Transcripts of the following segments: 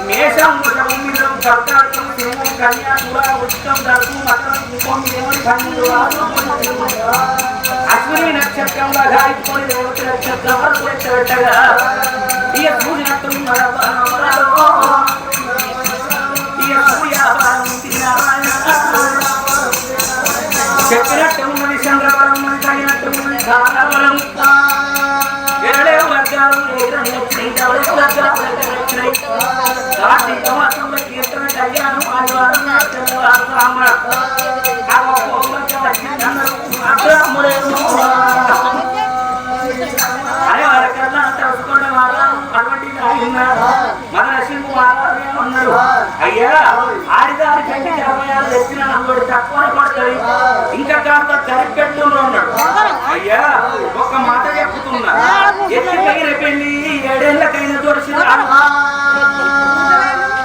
మేషం మిథునం కర్కాటకం సింహం కన్యా తులా వృశ్చికం ధనుసు మకరం కుంభం అశ్విని నక్షత్రంలో గాయకుని రేవతి నక్షత్రం వరకు పెట్టగా ఈ సూర్యనత్వం చెప్పినట్టు ఉన్నది చంద్రవరం తగినట్టు ఉన్నది ధారావరం ఏడే వర్గాలు కార్తీక మాసంలో కీర్తన కళ్యాణం ఆదివారం అదే వరకల్లా తెలుసుకున్న వారు అటువంటి మన నరసింహ వారు అన్నాడు అయ్యా ఆడిదారి కంటే 26 ఎత్తిన నన్ను తక్కువ పడుతుంది ఇంకా కాస్త కరిపెట్టులో ఉన్నాడు అయ్యా ఒక మాట చెప్పుతున్నా ఎత్తికైన పెళ్లి 7 ఏళ్ళకైనా దొరికిన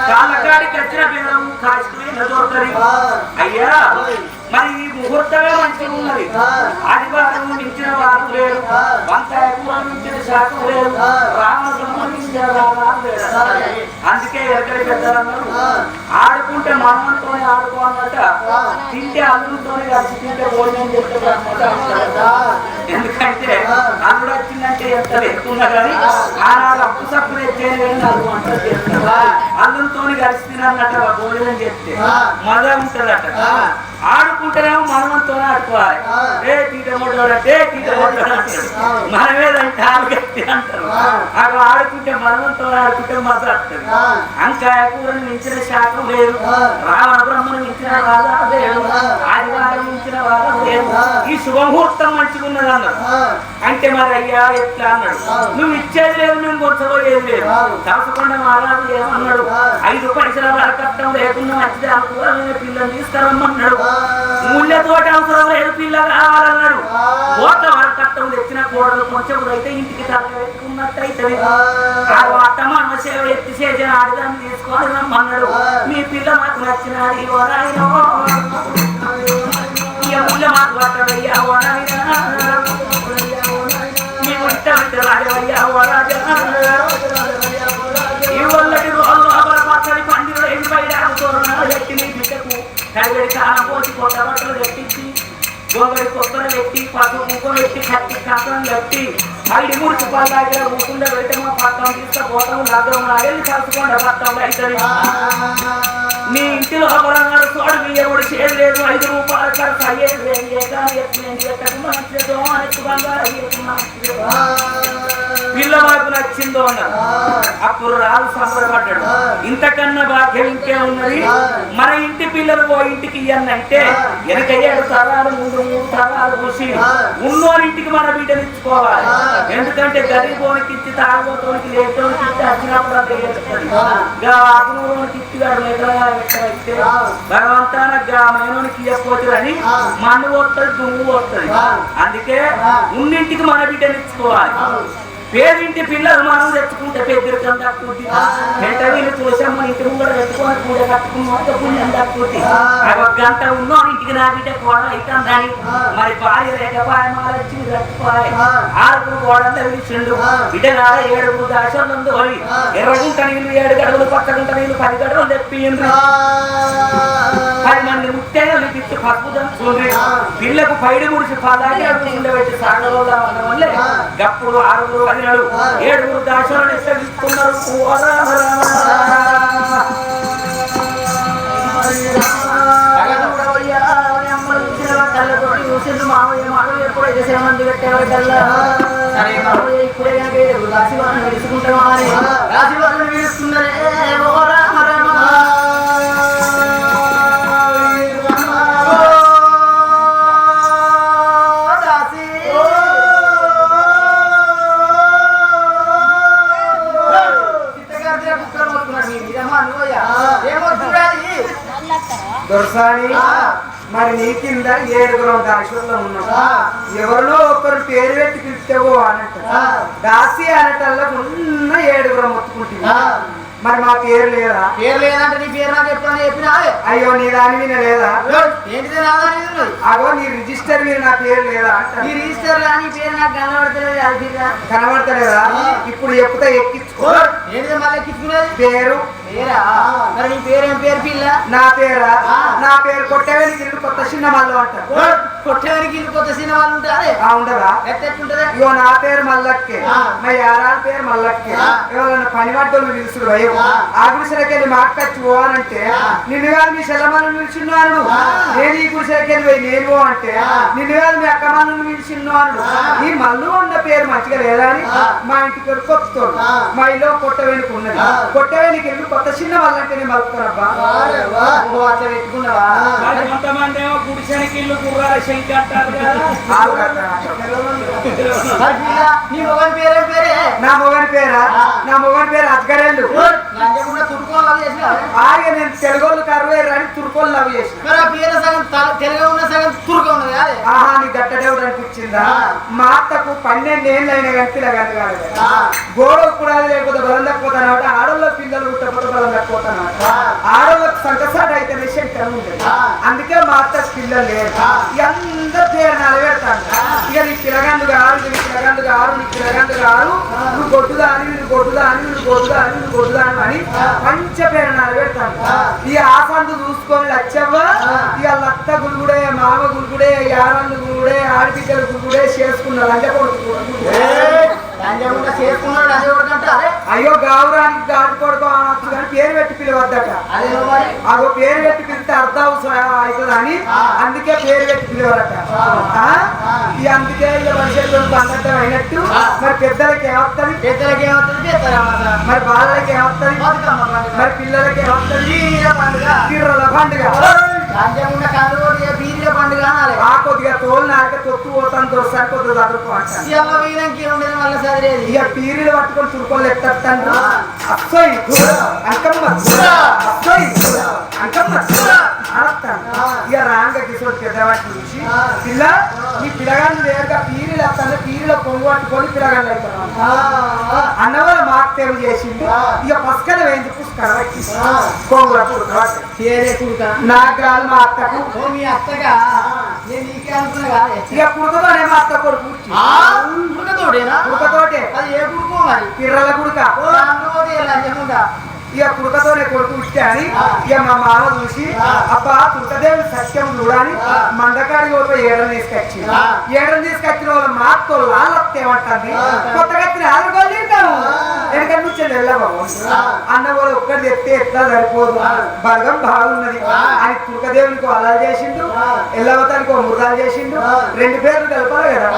కాళ్ళకాడికి వచ్చిన పిల్లలు కాసుకుని దొరుకుతుంది అయ్యా మరి ఈ ముహూర్తమే మంచిగా ఉన్నది ఆదివారం మించిన వారు లేరు వంకాయ కూర మించిన శాఖం లేరు రామబ్రహ్మ మించిన రామాలు లేరు అందుకే ఎక్కడికి పెద్దలన్నారు ఆడుకుంటే మనమంతోనే ఆడుకోవాలన్నట తింటే అల్లుతోనే కలిసి తింటే భోజనం చేస్తే ఎందుకంటే అల్లుడు వచ్చిందంటే ఎంత ఎక్కున్నా కానీ ఆనాడు అప్పు సప్పు తెచ్చేది అల్లు అంట చేస్తా అల్లుతోని కలిసి తినన్నట భోజనం చేస్తే మజా ఉంటుందట ఆడుకుంటేనేమో మనమంతోనే ఆడుకోవాలి ఏ తీటమోటే మనమేదంటే ఆలుగట్టి అంటారు అక్కడ ఆడుకుంటే మనమంతో ఆడుకుంటే మజా వస్తుంది అంకాయ కూరని మించిన శాఖం లేదు రావణ బ్రహ్మను మించిన రాజా లేదు ఆదివారం మించిన వారా లేదు ఈ శుభముహూర్తం మంచిగా ఉన్నది అన్నాడు అంటే మరి అయ్యా ఎట్లా అన్నాడు నువ్వు ఇచ్చేది లేదు మేము కొంచెపోయేది లేదు తలసకుండా మహారాజు ఏమన్నాడు 5 పైసల వరకట్టం లేకుండా మంచిది అనుకూలమైన పిల్లలు తీసుకురమ్మన్నాడు ముళ్ళతోటి అవసరం లేదు పిల్ల కావాలన్నాడు కోట్ల వరకట్టం తెచ్చిన కోడలు కొంచెం అయితే ఇంటికి తగ్గట్టుకున్నట్టయితే ఆ అట్టమ్మ సేవ ఎత్తి చేసిన ఆడిదాన్ని తీసుకొని రమ్మన్నాడు మీ పిల్ల మాకు నచ్చినది ముళ్ళ మాకు పట్టడయ్యా మేము ఇష్టమైతే రాజవయ్యా ఇవల్లటి రోజు పచ్చడి పండుగ ఎట్టి నీ బిడ్డకు కడిగడి కాలం పోసి కొత్త బట్టలు కట్టించి గోగడి కొత్తలు పెట్టి పసుపు ముఖం పెట్టి కట్టి కథం కట్టి 5 రూపాయల దగ్గర ఊకుండా పెడితే మా పట్టం తీసుకపోతాం లగ్గం వెళ్ళి కలుసుకోండి పట్టం అవుతుంది నీ ఇంటిలో అపరంగారు తోడు బియ్యముడు చేయలేదు 5 రూపాయల ఖర్చు అయ్యేది పిల్ల మాకు నచ్చిందో అన్నారు అప్పుడు రాజు సంబరపడ్డాడు ఇంతకన్నా భాగ్యం ఇంకే ఉన్నది మన ఇంటి పిల్లలు ఓ ఇంటికి ఇయ్యన్నంటే వెనక 7 తరాలు 3 తరాలు చూసి ఉన్నోరింటికి మన బిడ్డలు ఇచ్చుకోవాలి ఎందుకంటే గరీబోనికి ఇచ్చి తాగబోతోనికి లేటోనికి ఇచ్చి వచ్చినప్పుడు ఆకునూరునికి ఇచ్చిగాడు ఎక్కడైతే భగవంతాన మేనోనికి ఇవ్వకపోతే అని మన్ను పోతుంది దుమ్ము పోతుంది అందుకే ఉన్నింటికి మన బిడ్డలు ఇచ్చుకోవాలి పేరింటి పిల్లలు మనం తెచ్చుకుంటే పెద్దరికం దక్కుద్ది గంట వీళ్ళు చూసాము ఇంటి ముందు పెట్టుకొని పూజ కట్టుకున్న పుణ్యం దక్కుద్ది ఒక గంట ఉన్నో ఇంటికి నా బిడ్డ కోడలు అవుతుందని మరి భార్య రేఖపాయ మాలచ్చి రచ్చిపోయి 6 కోడలు విడిచిండు బిడ్డగా 7 దాశంలో పోయి ఎర్రగుంట నీళ్ళు 7 గడువులు పచ్చగుంట నీళ్ళు 10 గడువులు తెప్పిండ్రు 10 మంది ముత్తైదులు పిచ్చి పసుపుదం చూడండి పిల్లకు పైడి ముడిచి పదాకి ఉండబెట్టి సాగలో వల్లే గప్పుడు 6 7 దాశాలను ఇస్తున్నారు మామయ్య మామయ్య ఎప్పుడైతే సేమంది పెట్టేవాళ్ళ ఇప్పుడే రాశివాళ్ళని విడుచుకుంటామా అని రాశివాళ్ళని విడుస్తున్నారే దొరసాని మరి నీ కింద 7 దాశంలో ఉన్నావు ఎవరిలో ఒకరు పేరు పెట్టి పిలిచావో అన్నట్టు దాసి అనటల్లా ఉన్న 7 మొత్తుకుంటుంది మరి మా పేరు లేదా? పేరు లేదంటే నీ పేరు నాకు ఎప్పుడన్నా చెప్పినా? అయ్యో నీ దాని మీద లేదా? ఏంటిది నాదని అగో నీ రిజిస్టర్ మీద నా పేరు లేదా? నీ రిజిస్టర్ లా నీ పేరు నాకు కనబడతలేదు. అది కనబడతలేదా? ఇప్పుడు చెప్తే ఎక్కించుకో. ఏంటిది మళ్ళీ ఎక్కించుకునేది? పేరు పేరా? మరి నీ పేరు ఏం పేరు పిల్ల? నా పేరా? నా పేరు కొట్టేవేలికి ఇల్లు కొత్త చిన్న మల్లు అంటారు. కొట్టేవారికి ఇల్లు కొత్త సినిమాలు ఉంటాయి ఉండదా? ఎట్టుంటది? ఇగో నా పేరు మల్లక్కే, మా యారాల పేరు మల్లక్కే. ఎవరైనా పని పడ్డోళ్ళు పిలుచుడు అయ్యో ఆ గుడిసెలకెళ్ళి మాక్కచ్చి పోవాలంటే నిన్ను కాదు మీ చెల్లమల్ని పిలిచిన్నాడు. నేను ఈ గుడిసెలకెళ్ళి పోయి నేను అంటే నిన్ను కాదు మీ అక్క మల్ని పిలిచిన్నాడు. ఈ మల్లు ఉన్న పేరు మంచిగా లేదా అని మా ఇంటి పేరు కొత్తోడు. మా ఇల్లు కొట్టవేనికి ఉన్నది. కొట్టవేనికి వెళ్ళి కొత్త చిన్న మల్లంటే నేను మలుపుతానబ్బా. అట్లా పెట్టుకున్నావా? కొంతమంది ఏమో గుడిసెనికి ఇల్లు గుర్రాల శంకి అంటారు కదా. నీ మొగని పేరే పేరే? నా మొగని పేరా? నా మొగని పేరు అజ్గరేళ్ళు. ఆగే నేను తెలుగోళ్ళు కరువేరు అని తుర్కోళ్ళు లవ్ చేసిన. తెలుగు ఉన్న సగం తుర్క ఉన్నది. ఆహా నీ గట్టడేవుడు అనిపించిందా? మా అత్తకు 12 ఏళ్ళు అయినా కానీ పిల్లగాని కాదు. గోడకు కూడా లేకపోతే బలం తక్కుపోతాను. ఆడోళ్ళ పిల్లలు పుట్టకపోతే బలం తక్కుపోతాను. ఆడోళ్ళకు సంకసాట అయితేనే శంకరం ఉంటుంది. అందుకే మా అత్తకు పిల్లలు లేరు. అందరు పేరు నిలబెడతాను. ఇక నీ పిల్లగండు కాదు, నీ పిల్లగండు కాదు, నీ పిల్లగండు కాదు, నువ్వు గొడ్డుదా అని, నువ్వు గొడ్డుదా అని, నువ్వు గొడ్డుదా అని, నువ్వు గొడ్డుదా అని పంచ పేరు నిలబెడతాను. ఈ ఆసందు చూసుకొని లచ్చవ్వ ఇక లత్త గురుగుడే, మామ గురుగుడే, యారన్ను గురుగుడే, ఆడపిద్దల గురుగుడే చేసుకున్నారు. అంటే కొడుకు చేసుకున్నాడు. అయ్యో గావురానికి గాడి కొడుకు అనొచ్చు కానీ పేరు పెట్టి పిలవద్దట. అదో పేరు పెట్టి పిలిస్తే అర్థం అవుతుందని అందుకే పేరు పెట్టి పిలవరట. అందుకే ఇక మనుషులు బంధం అయినట్టు మరి పెద్దలకి ఏమవుతుంది? పెద్దలకి ఏమవుతుంది? మరి బాలలకి ఏమవుతుంది? మరి పిల్లలకి ఏమవుతుంది? కిర్రల పండుగ. బీర్ల పండుగ ఆ కొద్దిగా తోలు నాక తొక్కు పోతాను దొరసారి కొద్దిగా చదువుకోవచ్చు. ఇక పీరీలు పట్టుకొని తురుకోళ్ళు ఎత్తాను. అస్సోయి అంకమ్మ అస్సోయి అంకమ్మ ఇక రాంగ కిషోర్ పెద్దవాటి చూసి పిల్ల నీ పిల్లగాళ్ళు నేరుగా పీరీలు వస్తాను. పీరీలో పొంగు పట్టుకొని పిల్లగాళ్ళు అవుతాను అన్నవాళ్ళు మాకు చేసింది. ఇక పుష్కర వేయించి పుష్కర కొంగుల నాకు రాదు మా అత్తకు. మీ అత్తగా నీకే అనుకున్నా. ఇక పుడకతోనే మా అత్త కొడుకు పుడకతోటే. అది ఏ కుడుకో మరి? పిర్రల కుడుక. ఇక పుడకతోనే కొడుకు ఇస్తే అని ఇక మా మామ చూసి అబ్బా తుర్కదేవి సత్యం చూడని మందకాడికి పోయి ఏడని తీసుకొచ్చి తీసుకొచ్చిన వాళ్ళ మాతో లాలత్త ఏమంటుంది కొత్తగా ఆదుకోలేము ఎందుకంటే నుంచి వెళ్ళబాబు అన్న వాళ్ళు ఒక్కటి తెస్తే ఎట్లా సరిపోదు బలగం బాగున్నది అని తుర్కదేవునికి అలా చేసిండు. ఎల్లవతానికి ఒక ముర్రాలు చేసిండు. 2 పేర్లు కలపాలి కదా.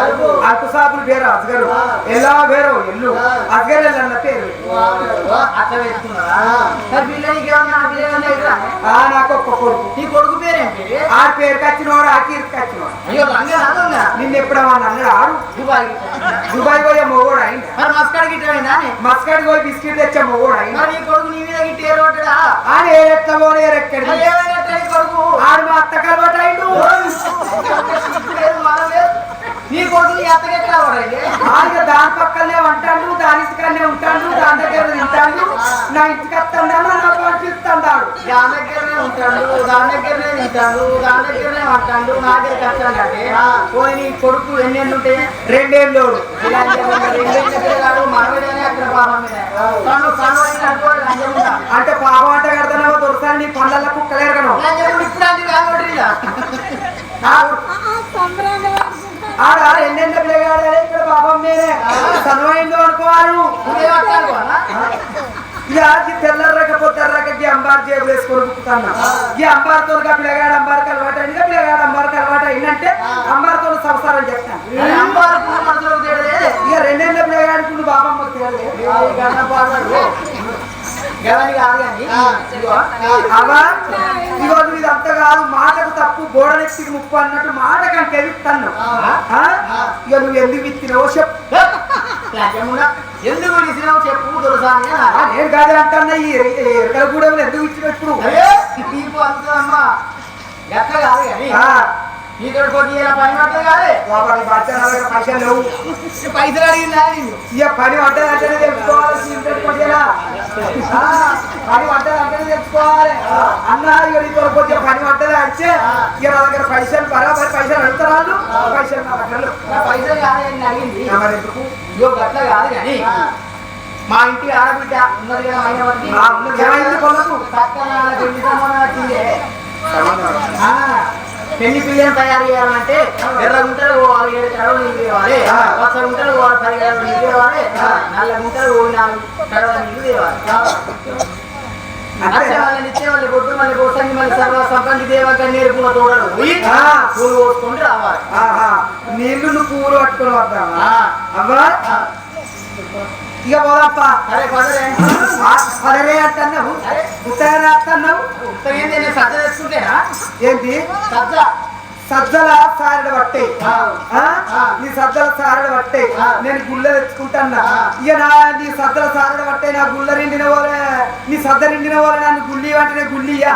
అల్పసాబుల పేరు అస్గరు, ఎల్లవ పేరు ఎల్లు, అస్గర్ ఎల్లు అన్న పేరు. అట్లా పెట్టుకున్నారా? నాకు ఒక్క కొడుకు. నీ కొడుకు పేరేం పేరు? ఆ పేరుకి వచ్చినవాడు ఆ కీర్తికి వచ్చినవాడు. అయ్యో నిన్న ఎప్పుడేమన్నా అన్నాడు ఆడు దుబాయ్ పోయే మొగోడు అయింది. మస్కడ్ గిట్టమైందా? మస్కడ్ పోయి బిస్కెట్ తెచ్చే మొగోడు అయింది. నీ కొడుకు నీ మీద గిట్టే రోడ్డా? ఆడు ఎట్లా పోనీ ఎక్కడి కొడుకు ఆడు మా అత్త కలబట్ అయిండు. నీ కొడుకు నీ అత్తకి ఎట్లా పడండి? ఆడిగా దాని పక్కనే ఉంటాడు, దాని ఇంటికనే ఉంటాడు, దాని దగ్గర తింటాడు. నా ఇంటికి వస్తాడు నాకు పంపిస్తాడు. దాని దగ్గరనే ఉంటాడు, దాని దగ్గరనే తింటాడు, దాని దగ్గరనే ఉంటాడు. నా దగ్గరికి వస్తాడంటే పోయి నీ కొడుకు ఎన్నేళ్ళు ఉంటాయి? 2 ఏళ్ళు. మనవడేనే అక్కడ పాపం మీద అంటే పాపం అంటే కడతానో దొరుకుతాను నీ పనులలో కుక్కలేరగను. ఇప్పుడు అది కాదు ఆడ 2 ఏళ్ళ పిల్లగాడే ఇక్కడ పాపం మీదే సన్వయిందో అనుకోవాలి. ఇక తెల్లరకపోతే రకకి అంబార్ జేబు వేసుకొని బుక్కుతున్నా. ఈ అంబార్తో పిల్లగాడు అంబార్కి అలవాటు అయింది. పిల్లగాడు అంబార్కి అలవాటు అయిందంటే అంబార్తో సంసారం చెప్తాను. ఇక 2 ఏళ్ళ పిల్లగాడికి నువ్వు బాబమ్మ ఈరోజు ఇది అంత కాదు. మాటకు తప్పు గోడనెక్కి ముప్పు అన్నట్టు మాట కంటే ఎదుగుతాను. ఇక నువ్వు ఎందుకు ఇచ్చినావో చెప్పు. ఎందుకు ఇచ్చినావు చెప్పు దొరసాని. నేను కాదు అంటున్నా. ఈ ఎరకల కూడా ఎందుకు ఇచ్చినావు ఇప్పుడు? నీకు అంతమ్మా ఎట్లా కాదు కానీ నీతో కొద్దిగా పని పట్టదు కాదే వాడి బట్ట పైసలు లేవు పైసలు అడిగిందా నిన్ను ఇక పని పడ్డదంటేనే తెలుసుకోవాలి పని పడ్డదంటేనే తెలుసుకోవాలి అన్న ఇక నీతో కొద్దిగా పని పడ్డది అంటే ఇక నా దగ్గర పైసలు బరాబరి పైసలు అడుగుతారు పైసలు నా దగ్గర నా పైసలు కాదే అని అడిగింది మరి ఎందుకు ఇగో గట్ల కాదు కానీ మా ఇంటి ఆడబిడ్డ ఉన్నది కదా అయినవరికి ఏమైంది కొలకు పక్కన పెళ్లి సంబంధం వచ్చిందే పెళ్లి పిల్లని తయారు చేయాలంటే ఎర్ర గుంటలు 6-7 కడవలు నీళ్ళు తేవాలి పచ్చ గుంటలు 10 కడవలు నీళ్ళు తేవాలి నల్ల గుంటలు 4 కడవల నీళ్ళు తేవాలి వచ్చే వాళ్ళని ఇచ్చే వాళ్ళు పొద్దు మళ్ళీ పోసంగి మళ్ళీ సర్వ సంపంగి దేవక నేర్పున తోడలు పోయి పూలు పోసుకొని రావాలి నీళ్లు పూలు పట్టుకొని వద్దామా అవ్వా ఇక పోదప్ప సరే పదరే పదరే అంటున్నావు ఉత్తగా అంటున్నావు ఉత్తగేంది నేను సజ్జ తెచ్చుకుంటేనా ఏంటి సజ్జ సజ్జల సారడు పట్టే నీ సజ్జల సారడు పట్టే నేను గుళ్ళ తెచ్చుకుంటాన్నా ఇక నీ సజ్జల సారడు పట్టే నా గుళ్ళ నిండిన వాళ్ళే నీ సద్ద నిండిన వాళ్ళే నన్ను గుళ్ళి అంటే గుళ్ళియా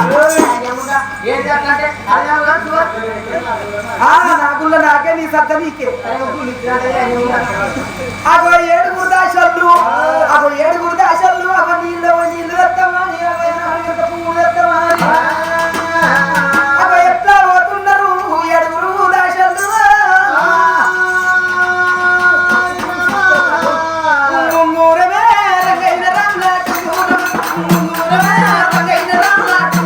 నా గుళ్ళ నాకే నీ సద్ద నీకే అగో 7 దాశలు అగో 7 దాశలు అగో నీళ్ళు తెస్తామా పువ్వు తెస్తామా అగో ఎట్లా పోతున్నారు 7 దాశలు ముంగూరమే రంగైన రామ్లాటు ముంగూరమే రంగైన రామ్లాటు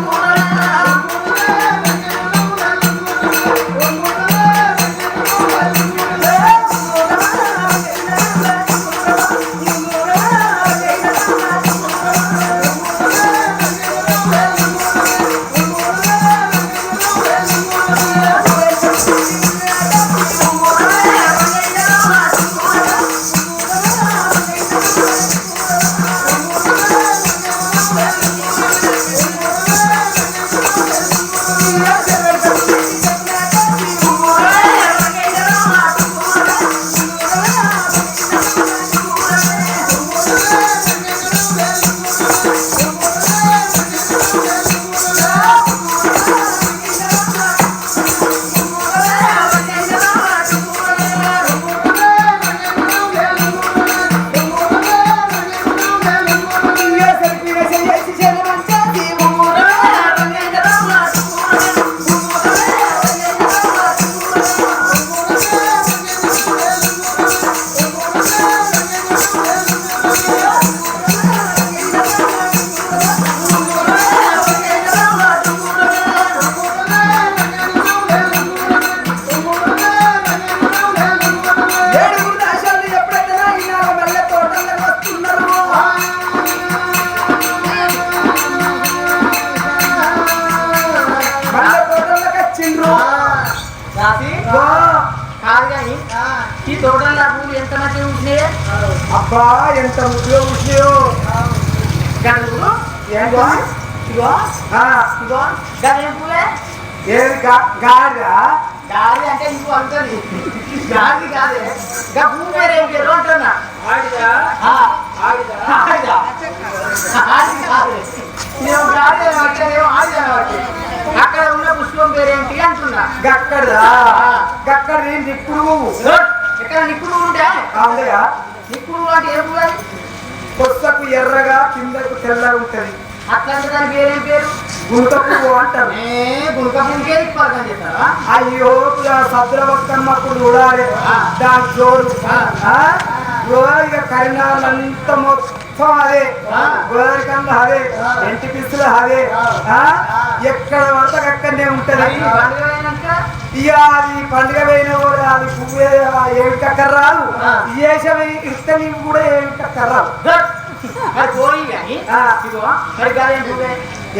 ఈ తోటల పూలు ఎంత మంచిగా ఉంటున్నాయి అబ్బా ఎంత ముద్దుగా ఉంటున్నాయో గడుగులు ఏంటో ఇగో ఇగో గదేం పూలే ఏది గాడిదా గాడి అంటే ఇంకో అంటుంది గాడి కాదే గా పువ్వు పేరు ఏం పేరు అంటున్నా అక్కడ ఉన్న పుష్పం పేరేంటి అంటున్నా గక్కడ నిప్పుడు ఎక్కడ నిప్పుడు ఉంటే అవునయా నిప్పుడు అంటే ఏ పువ్వు అది కొత్తకు ఎర్రగా కిందకు తెల్లగా ఉంటది అట్లాంటి దాని పేరేం పేరు గుంట పువ్వు అంటారు గుంట పువ్వుకే ఇప్పటికం చేస్తారా అయ్యో సద్రవక్కమ్మప్పుడు చూడాలి దాని జోడు ఇక కరీంనగర్ అంతా మొత్తం అదే గోదావరికన్నా అదే ఎంటి పిస్తులు అదే ఎక్కడ పడితే అక్కడనే ఉంటది ఇక అది పండుగ పోయిన కూడా అది పువ్వు ఏమి కక్కర రాదు ఏషం ఇస్తే నీవు కూడా ఏమి కక్కర రాదు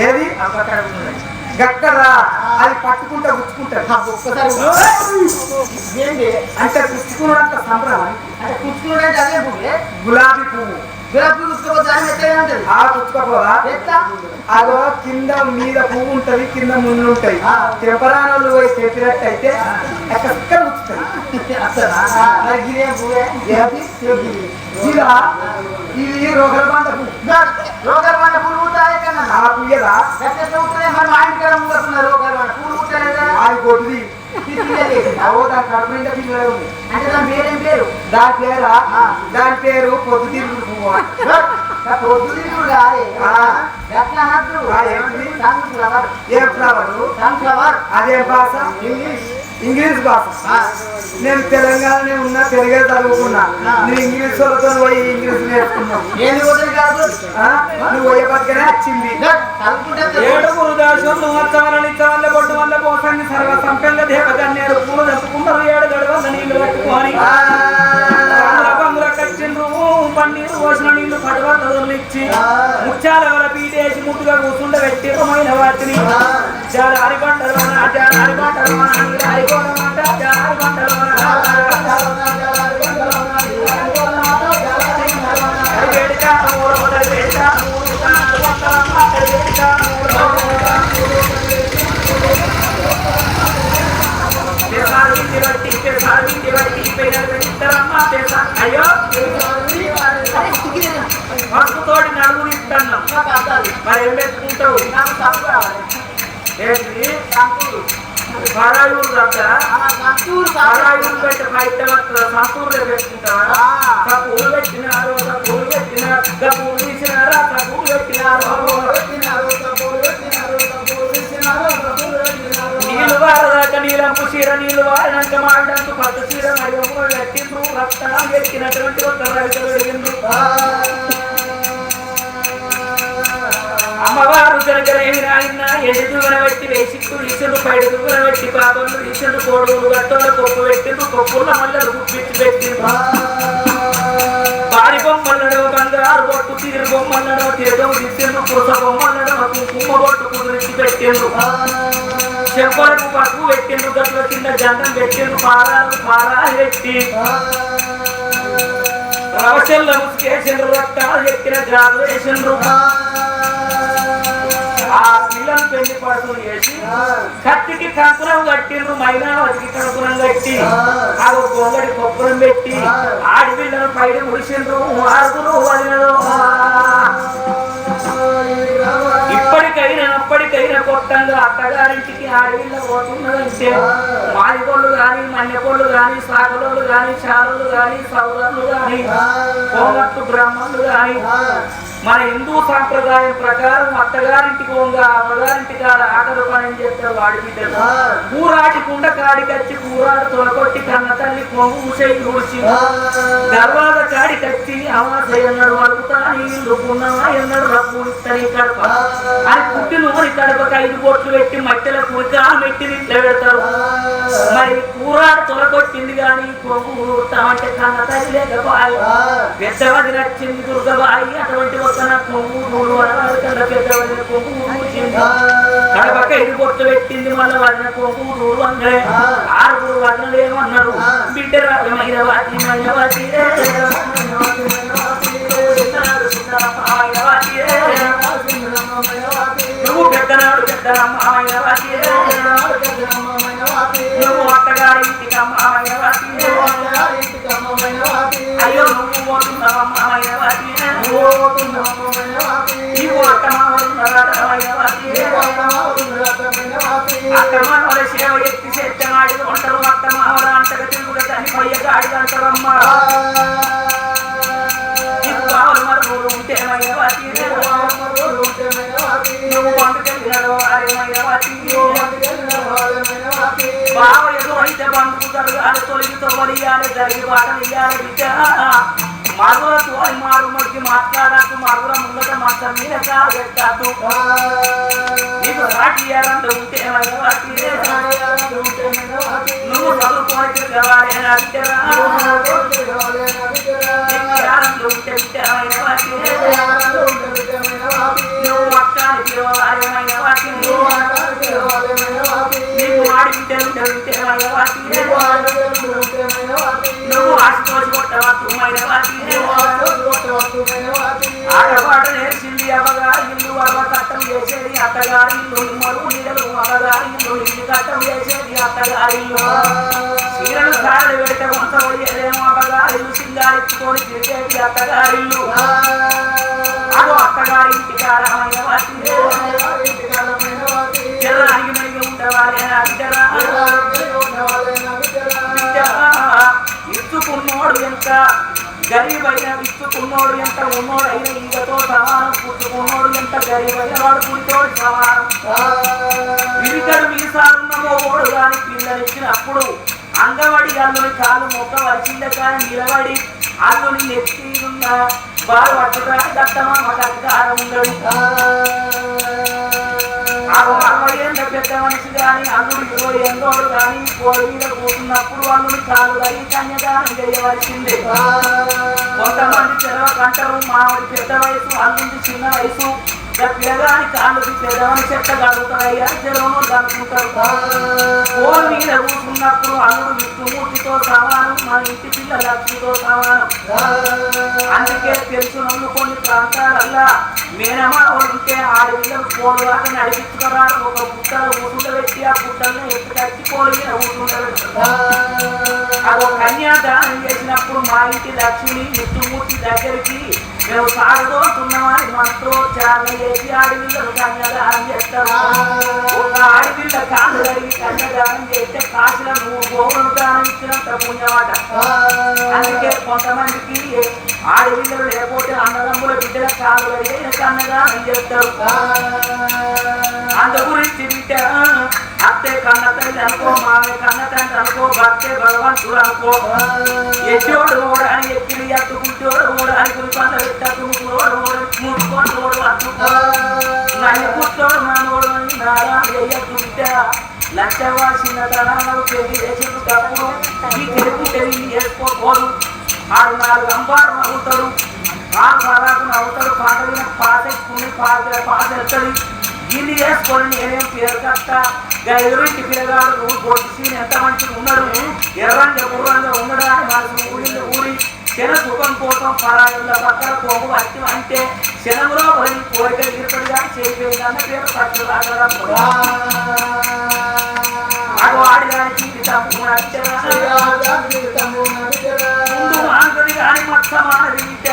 ఏది గక్కరా అది పట్టుకుంటా గుచ్చుకుంటారు అంటే గుచ్చుకున్నంత సంబరం అంటే కుచ్చుకుంటే అదే పువ్వే గులాబీ పువ్వు పుచ్చుకోపోదా అదో కింద మీద పువ్వు ఉంటది కింద ముందు ఉంటాయి తెంపరానోళ్ళు పోయి తెప్పినట్టు అయితే ఎక్కడ ఇది రోగల బండ పువ్వు రోగల బండ పువ్వు పుయ్యదా మరి మా ఇంటి పూలు అది కొట్టుది పిల్లలు ఉన్నాయి. అంటే దాని పేరేం పేరు? దాని పేరు పొద్దుతిరుగుడు పువ్వు. పొద్దుతిరుగుడు కాదే, ఎట్లా అనద్దు. సన్ఫ్లవర్. ఏ ఫ్లవరు? సన్ఫ్లవర్. అదే భాష? ఇంగ్లీష్ భాష. నేను తెలంగాణనే ఉన్నా, తెలుగే చదువుకున్నా. నువ్వు ఇంగ్లీష్ వాళ్ళతో పోయి ఇంగ్లీష్ నేర్చుకున్నావు. ఏంది వదిలి కాదు, నువ్వు పోయే పక్కనే వచ్చింది. ఏడుగురు దాశం నువ్వని చాలే బొడ్డు వల్ల పోసాన్ని సర్వ సంపెంగ దేవకన్యారు పూలు తప్పుకున్నారు. 7 గడవల నీళ్లు కట్టుకొని బంగుల కచ్చిండ్రు. పన్నీరు పోసిన నీళ్లు పడవలు ఇచ్చి ముచ్చాల వల పీటేసి ముద్దుగా కూర్చుండబెట్టి మైన వాటిని జారి పంటలు జారి పంటలు జారి పంటలు అయ్యో మస్తుతోటి నలుగురు ఇస్తున్నాం. మరి ఏం పెట్టుకుంటావు? ఏంటి పరాయూరు దగ్గర పరాయూరు పెట్టి బయట సంతూరులో పెట్టుకుంటావా? పూలు పెట్టినారు, పూలు పెట్టినారు, పూలు తీసినారా, పూలు పెట్టినారు. నీళ్ళు వారదాకా నీళ్ళంపు చీర, నీళ్ళు వారినాక మాడంతు పట్టు చీర నడుము పెట్టిండ్రు. రక్తం ఎక్కినటువంటి ఒక రైతు వెలిగిండ్రు. అమ్మవారు జరగలేమి నాయన ఎదుగున పెట్టి వేసిక్కు తీసిండు. పైడు దుగున పెట్టి పాపలు తీసిండు. కోడులు గట్టోల కొప్పు పెట్టిండు. కొప్పుల మల్లలు గుప్పిచ్చి పెట్టిండు. బారి బొమ్మలను బంగారు బొట్టు, తీరు బొమ్మలను తీర్థం తీసిండు. పురుష బొమ్మలను కుంకుమ బొట్టు కుదిరించి పెట్టిండు. చెంపలకు పసుపు పెట్టిండు. గట్ల కింద జండం పెట్టిండు. పారాలు పెట్టి రవచెల్ల ముసుకేసిండ్రు. రక్తాలు ఎక్కిన జాలు వేసిండ్రు. ఆ పిల్లలు పెళ్లి పడుతూ చేసి కత్తికి కంకురం కట్టిండ్రు. మైనావతికి కంకురం కట్టి ఆ గొంగడి కొప్పురం పెట్టి ఆడి పిల్లలు పైన ముడిసిండ్రు. ఆరుగురు వదినలు. ఇప్పటికైనా కొట్టంగా అత్తగారింటికి ఆడవిల్ల పోతున్నదంటే మాదిగోళ్ళు గాని, మన్నెకోళ్ళు గాని, సాగులోళ్ళు గాని, చారులు గాని, సౌరలు గాని, కోమట్టు బ్రాహ్మణులు గాని మన హిందూ సాంప్రదాయం ప్రకారం అత్తగారింటికి పోగా అమ్మగారింటి కాడ ఆటలు పని చేస్తారు. వాడి బిడ్డలు కూరాటి కుండ కాడికచ్చి కూరాడు తొలగొట్టి కన్న తల్లి కొంగు చేయి ఊడ్చి గర్వాద కాడికచ్చి అమాసై అన్నాడు. అడుగుతా నీళ్ళు పున్నమా అన్నాడు. రప్పు ఇస్తని కడప అని పుట్టి నూరి కడపకి 5 బొట్లు పెట్టి మట్టెల కురికాలు పెట్టి ఇంట్లో పెడతారు. మరి కూరాడు తొలగొట్టింది కానీ కొంగు ఊరుతామంటే కన్న తల్లి లేకపోయి పెద్దవది నచ్చింది దుర్గబాయి. అటువంటి కడపక 5 బొట్లు పెట్టింది. మళ్ళీ వదిన కొంగు నూరు అంటే 6 వదనలు ఏమన్నారు. బిడ్డ మైనవాతి మైనవాతి నువ్వు పెద్దనాడు పెద్దనమ్మ మైనవాతి, నువ్వు అత్తగారి ఇంటికి అమ్మ మైనవాతి, అయ్యో నువ్వు పోతున్నావమ్మ మైనవాతి, నువ్వు అత్తమావల సేవ ఎత్తి చేతనాడి ఉంటారు. అత్తమావల అంతగా తిరుగుడు చనిపోయే గాడి అంటారమ్మా. కావాలి మరుగుడు ఉంటే మైనవాతి, నువ్వు పండుకెళ్ళినాడు అరే మైనవాతి. బావ ఏదో అయితే బంధువుతారు అని తొలిగితో వడియాలి, జరిగి పాటలు ఇయ్యాలి. బిడ్డ మరుగులతో మారు మొక్కి మాట్లాడకు. మరుగుల ముందట మాత్రం మీద కాలు పెట్టద్దు. నీకు సాటి ఇయ్యాలంటే ఉంటే మైనవాతి, నువ్వు చదువుకొని తిరగవాలి బిడ్డరా. ఉంటే బిడ్డ మైనవాతి, నువ్వు అక్కని పిలవాలి మైనవాతి, నీకు వాడి బిడ్డలు ఉంటే మైనవాతి, నువ్వు ఆశతోసి కొట్టవద్దు మైనవాతి. ఆడపాట నేర్చింది అమ్మగారి ఇల్లు, అమ్మ కట్టం చేసేది అత్తగారి ఇల్లు. మరుగు నీడలు అమ్మగారి ఇల్లు, ఇల్లు కట్టం చేసేది అత్తగారి ఇల్లు. చీరలు సారలు పెడితే వంట పోయేదేమో అమ్మగారి ఇల్లు. సింగారెత్తుకొని తిరిగేది అత్తగారి ఇల్లు. అదో అత్తగారి ఇంటి కాడ మైనవాతి, జర్రానికి మరిగి ఉండవాలి బిడ్డరా. ఉన్నోడు ఎంత గరీబైన విచ్చుకున్నోడు ఎంత ఉన్నోడైన ఈగతో సమానం పుచ్చుకున్నోడు ఎంత గరీబైన వాడు పులితో సమానం విరికడు మీసాలున్న మోగోడు కానీ పిల్లనిచ్చినప్పుడు అంగవడి అల్లుని కాలు మొక్క వచ్చిందే కానీ నిలబడి అల్లుని నెత్తి ఉన్న వారు పట్టుకురాని దత్తమా మాకు అధికారం ఉండడు. 60 ఏళ్ళ పెద్ద మనిషి కానీ అల్లుడు 20 ఏళ్ళోడు కానీ కోడి మీద కూతున్నప్పుడు అల్లుని కాలు కడిగి కన్యాదానం చేయవలసిందే. కొంతమంది చెరవకంటారు మామిడి పెద్ద వయసు అల్లుంది చిన్న వయసు పిల్లగాని కాళ్ళకి పెద్దవని చెట్ట కడుగుతారయ్యా చెరువును కనుక్కుంటారు. కోడి మీద కూర్చున్నప్పుడు అల్లుడు విష్ణుమూర్తితో సమానం మన ఇంటి పిల్ల లక్ష్మితో సమానం. అందుకే తెలుసునన్ను కొన్ని ప్రాంతాలల్లా మేనమా ఉంటే ఆడపిల్లలు కోడి దాకా నడిపించుకున్నారు. ఒక పుట్టలు ఊసులు పెట్టి ఆ పుట్టలను ఎత్తుకచ్చి కోడి మీద ఊసుకుంటారు. అది కన్యాదానం చేసినప్పుడు మా ఇంటి లక్ష్మిని విష్ణుమూర్తి దగ్గరికి మేము సాగుతున్నామని మంత్రోచ్చారణ చేసి ఆడపిల్లలు కన్యాదానం చేస్తారు. ఒక ఆడపిల్ల కాళ్ళు కడిగి కన్యాదానం చేస్తే కాశీలో 3 గోవులను దానం ఇచ్చినంత పుణ్యమాట. అందుకే కొంతమందికి ఆడపిల్లలు లేకపోతే అన్నదమ్ముల బిడ్డల కాళ్ళు కడిగి కన్యాదానం చేస్తారు. అందు గురించి బిడ్డ అత్తే కన్న తల్లి అనుకో మామే కన్న తండ్రి అనుకో భర్తే భగవంతుడు అనుకో ఎచ్చోడు కూడా అని ఎక్కిలి ఎత్తుకుంటోడు కూడా అని గురి పంట పెట్టోడు మూసుకోడు నన్ను పుట్టోడు మనోడు అని నారా వేయద్దు లక్షవాసిన తనాలు పెళ్లి చేసేందుకు తప్పుడు ఈ తెలుగు పెళ్లి చేసుకోకూడదు. 6 అంబారు అవుతాడు 6 పరాకులు అవుతాడు పంటలు పాసెక్కుని పాసెత్తది గిల్లి వేసుకొని నేనేం పేరు కట్టా ఎదురింటి పిల్లగాడు నువ్వు పొడిచి ఎంత మంచిగా ఉన్నాడు ఎర్రంగా గుర్రంగా ఉండడా మనసు ఊరిలో ఊరి శన సుఖం కోసం పరాయిల పక్కన కొమ్ము వచ్చి అంటే శనములో పడి కోరిక తీరుతాడు కానీ చేయిపోయిందన్న పేరు ఖర్చు రాగలరా అటు ఆడిదానికి ముందు మాంగది కానీ మత్సమానది విద్య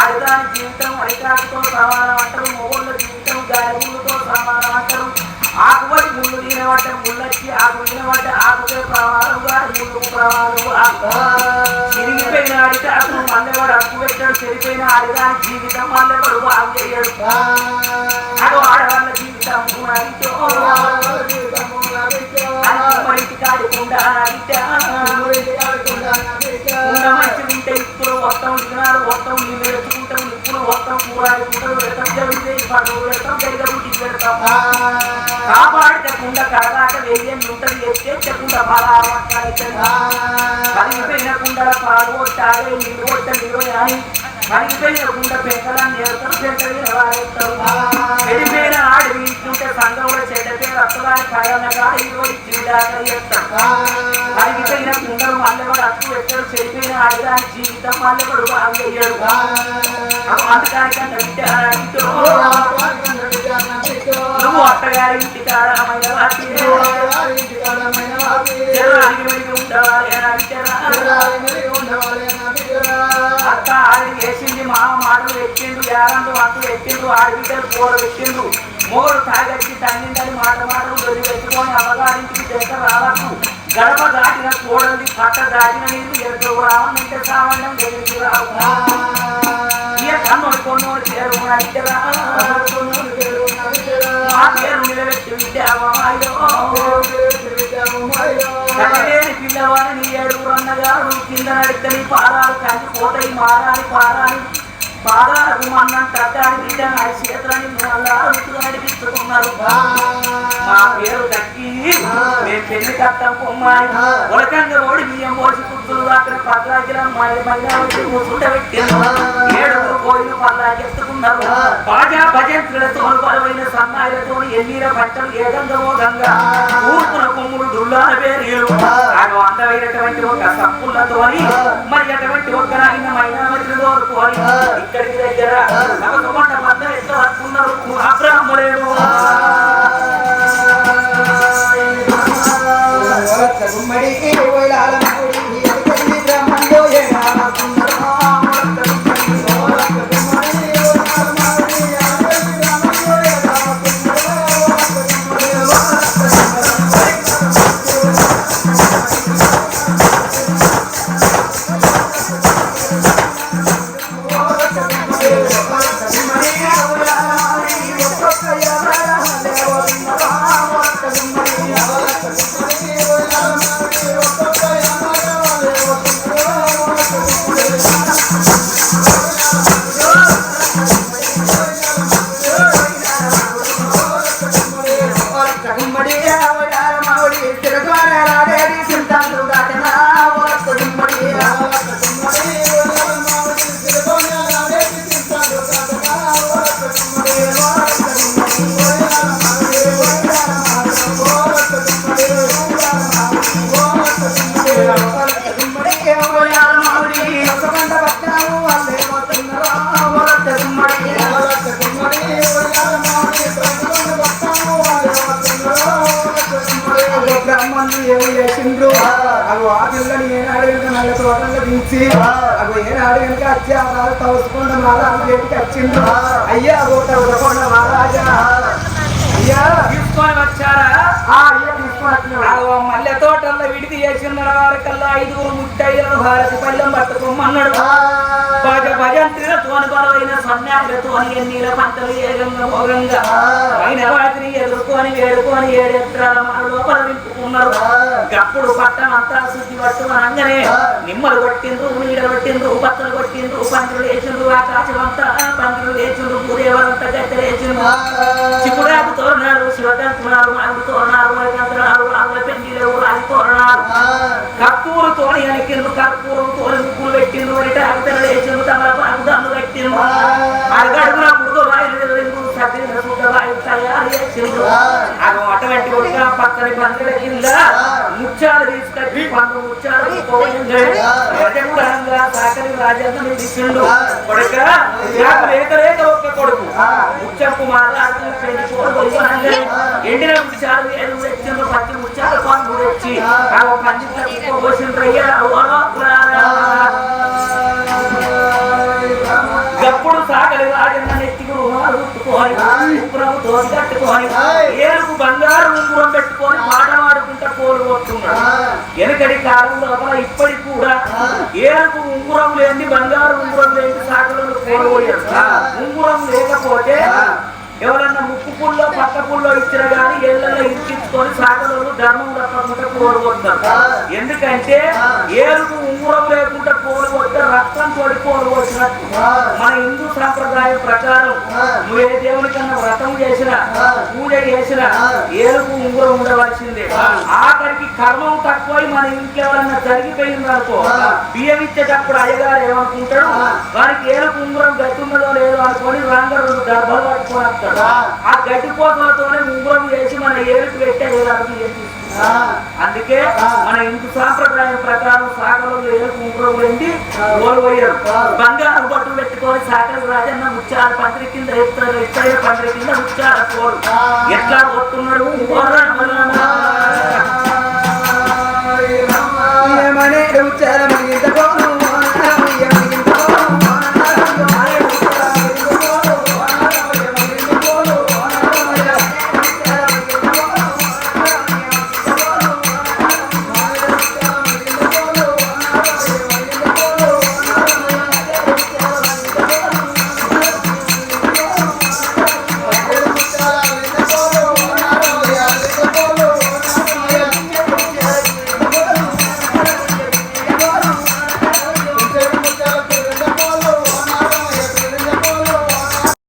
ఆడిదాని జీవితం ఐకాకుతో సమానం అంటారు. మొగోళ్ళ జీవితం గాయములతో సమానం అంటారు. ఆకుపడి ముళ్ళు తినబడ్డ ముళ్ళొచ్చి ఆకు తినబడ్డ ఆకుపై ప్రమాదం గారి ముళ్ళకు ప్రమాదం తిరిగిపోయిన ఆడికాకు మల్లెవాడు అక్కు పెట్టాడు. చెడిపోయిన ఆడిదాని జీవితం మల్లెవాడు బాగు చేయడు. అటు ఆడవాళ్ళ జీవితం మరికి కాడకుండా మంచి ఉంటే ఇప్పుడు మొత్తం వినాలు మొత్తం నీళ్ళు ఎత్తుకుంటాం ఇప్పుడు మొత్తం కూడాడుకుంటాం వెళ్తాం జరిగితే వెళ్తాం జరిగి పెడతాం కాపాడకుండా కడగాక వెయ్యని ఉంటుంది ఎత్తేచ్చకుండా కరిగిపోయిన కుండల పాలు కొట్టాలి నీళ్ళు కొట్ట నీరు అని కరిగిపోయిన కుండ పెంకలని నేర్తారు పెంకలి వాడేస్తారు. చెడిపోయిన ఆడి ఇంటుంటే సంఘంలో చెడ్డ పేరు అత్తగారి కాయనగా 20 జీవితాలు చేస్తాం. కరిగిపోయిన కుండలు మల్లెవాడు అత్తు పెట్టాడు. చెడిపోయిన ఆడిదాని జీవితం మల్లెవాడు బాగా చెయ్యడు. అందుకని నువ్వు అత్తగారి ఇంటి కాడమైన అత్త ఆడి వేసింది మామ మాటలు పెట్టిండు యారండు అత్తు పెట్టిండు ఆడబిడ్డలు కూర పెట్టిండు. మూడు తాగచ్చి తన్నిందని మాటలు దొరి పెట్టుకొని అమ్మగారింటికి దగ్గర రాలకు గడప దాటిన కూడలి పట్ట దాటిన నీళ్ళు ఎదురు రావనంటే సామాన్యం దగ్గరికి రావు. ఇక కన్నోడు కొన్నోడు చేరు మా పేరు నిలబెట్టి విద్యామాయిలో కట్టలేని పిల్లవాడిని 7 అన్నగారు కింద నడితని పాదాలు కంటిపోతాయి మారాలి పాదాలకు మన్నం తట్టాలి బిడ్డ చేతులని నడిపిస్తున్నారు. మా పేరు దక్కి మేము పెళ్లి కట్టం పొమ్మాయి ఉలకంగా ఓడి బియ్యం పోసి కుర్తులు అక్కడ పట్లాకిల మహిళ వచ్చి కూర్చుండబెట్టారు. 7 కోయిలు పల్లాకెత్తుకున్నారు. బాజా భజంత్రులతో బలమైన సన్నాయిలతో ఎన్నీర బట్టలు ఏదంగమో గంగా ఊర్పుల కొమ్ములు దుల్లాల పేరు అందమైనటువంటి ఒక సప్పులతోని మరి అటువంటి ఒక మైనామతిని కోరుకోని ఇక్కడికి దగ్గర నవకొండ మధ్య ఎంత వస్తున్నారు అబ్రాహ్మణుడు బ్రహ్మను ఏమి చేసిండ్రు అవి ఆ పిల్లని ఏనాడు కనుక నల్ల తోటల్లో దించి అవి ఏనాడు కనుక వచ్చి ఆ రాజు తవసుకుండా మహారాజు చేతికి వచ్చిండ్రు అయ్యా ఉదకొండ మహారాజా అయ్యా తీసుకొని వచ్చారా అయ్యా తీసుకొని వచ్చిన మల్లె తోటల్లో విడిది చేసిన వారికల్లా 5 ముత్తైదులను భారతి పళ్ళెం పట్టుకోమన్నాడు భజంత్రిగా తోని బలమైన సన్యాసులతో ఎన్నీల పంటలు ఏగంగా భోగంగా అయిన వాటిని ఎదుర్కొని వేడుకొని 7 ఎకరాల మన లోపల నింపుకున్నారు అప్పుడు పట్టం అంతా శుద్ధి పట్టు అనగానే నిమ్మలు కొట్టిండ్రు నీడ కొట్టిండ్రు పత్తలు కొట్టిండ్రు పంటలు వేసిండ్రు ఆకాశం అంతా పంటలు వేసిండ్రు భూదేవరంతా గద్దెలు వేసిండ్రు చిక్కుడాకు తోరణాలు శివకంతున్నారు మామిడి తోరణాలు మరికంతున్నారు ఆవుల పెండిలేవు రాజు తోరణాలు కర్పూరు తోని అనికిండ్రు కర్పూరం తోని ముగ్గులు పెట్టిండ్రు వరిటాకుతలు వేసిండ్రు తమలపాకు దన్ను పెట్టిండ్రు అడుగడుగున పుడుగు వాయులు సత్యం శుద్ధ వాయువు తయారు చేసిండ్రు అటువంటి ఒక పక్కని పంటల కింద ముత్యాలు తీసుకొచ్చి పండు ముత్యాలు సాకరి రాజన్న ఇచ్చిండు కొడుక రేఖ ఒక్క కొడుకు ముచ్చప్పు మాట్లాడుతున్న పెళ్లి ఎండిన ముత్యాలు ఏడు తెచ్చిండ్రు పచ్చి ముత్యాలు పండు తెచ్చి పంచి పోసిండ్రయ్యా ఎప్పుడు సాగలి రాజన్న నెత్తికి రుణాలు కుట్టుకొని ఉప్పురం తోసి కట్టుకొని ఏరుకు బంగారు ఉంగురం పెట్టుకొని పాట పాడుకుంటా కోలు కొట్టున్నాడు వెనకడి కాలం లోపల ఇప్పటికి కూడా ఏరుకు ఉంగురం లేని బంగారు ఉంగురం లేని సాగలు కోలు పోయారు ఉంగురం లేకపోతే ఎవరన్నా ముక్కు పుల్లో పక్క పుల్లో ఇచ్చిన గానీ ఏళ్ళలో ఇరికించుకొని సాగలు ధర్మం తప్పకుండా కోలు కొడతారు ఎందుకంటే ఏరుకు ఉంగురం లేకుండా కోలు కొడితే రక్తం తోడి కోలు కొట్టినట్టు మన హిందూ సాంప్రదాయం ప్రకారం నువ్వు ఏ దేవునికన్నా వ్రతం చేసినా పూజ చేసినా ఏరుకు ఉంగురం ఉండవలసిందే ఆఖరికి కర్మం తక్కువై మన ఇంకెవరన్నా జరిగిపోయిందనుకో బియ్యం ఇచ్చేటప్పుడు అయ్యగారు ఏమనుకుంటాడు వారికి ఏరుకు ఉంగురం గట్టున్నదో లేదో అనుకొని రాంగ 2 గర్భాలు పట్టుకొని వస్తాడు ఆ గడ్డి పోతలతోనే ఉంగురం చేసి మన ఏరుకు పెట్టే అందుకే మన హిందూ సాంప్రదాయం ప్రకారం సాగరంలో ఏరుకు ఉంగురం వెండి ఓలు పోయారు బంగారు బొట్టు పెట్టుకొని సాగర రాజన్న ముత్యాల పందిరి కింద ఎత్తైన పందిరి కింద ముత్యాల కోరు ఎట్లా కొట్టున్నాడు